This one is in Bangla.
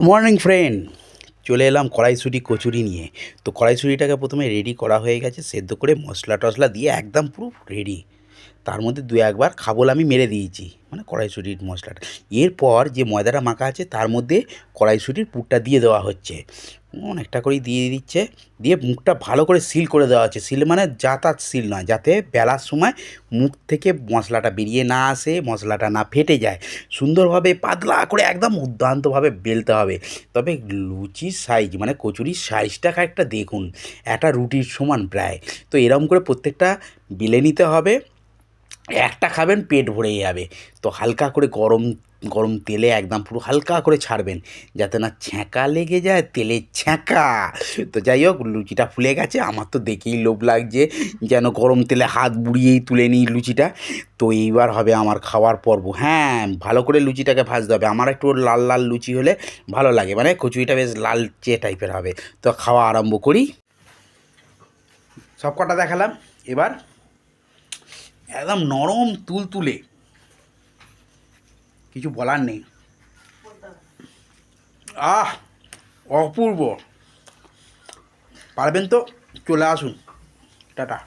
মর্নিং ফ্রেন্ড, চলে এলাম কড়াইশুঁটি কচুরি নিয়ে। তো কড়াইশুঁটিটাকে প্রথমে রেডি করা হয়ে গেছে, সেদ্ধ করে মশলা টশলা দিয়ে একদম পুরো রেডি। তার মধ্যে দু একবার খাবল আমি মেরে দিয়েছি, মানে কড়াইশুঁটির মশলাটা। এরপর যে ময়দাটা মাখা আছে তার মধ্যে কড়াইশুঁটির পুরটা দিয়ে দেওয়া হচ্ছে, অনেকটা করেই দিয়ে দিচ্ছে। দিয়ে মুখটা ভালো করে সিল করে দেওয়া হচ্ছে। সিল মানে যাতায়াত সিল নয়, যাতে বেলার সময় মুখ থেকে মশলাটা বেরিয়ে না আসে, মশলাটা না ফেটে যায়। সুন্দরভাবে পাতলা করে একদম দুর্দান্তভাবে বেলতে হবে। তবে লুচির সাইজ মানে কচুরির সাইজটা খানিকটা দেখুন, একটা রুটির সমান প্রায়। তো এরকম করে প্রত্যেকটা বেলে নিতে হবে। একটা খাবেন পেট ভরে যাবে। তো হালকা করে গরম গরম তেলে একদম পুরো হালকা করে ছাড়বেন, যাতে না ছ্যাঁকা লেগে যায়, তেলের ছ্যাঁকা। তো যাই হোক, লুচিটা ফুলে গেছে, আমার তো দেখেই লোভ লাগছে, যেন গরম তেলে হাত বুড়িয়েই তুলে নিই লুচিটা। তো এইবার হবে আমার খাওয়ার পর্ব। হ্যাঁ, ভালো করে লুচিটাকে ভাজতে হবে। আমার একটু লাল লাল লুচি হলে ভালো লাগে, মানে কচুরিটা বেশ লালচে টাইপের হবে। তো খাওয়া আরম্ভ করি। সব কটা দেখালাম, এবার একদম নরম তুলতুলে, কিছু বলার নেই। আহ, অপূর্ব। পারবেন তো চলে আসুন। টাটা।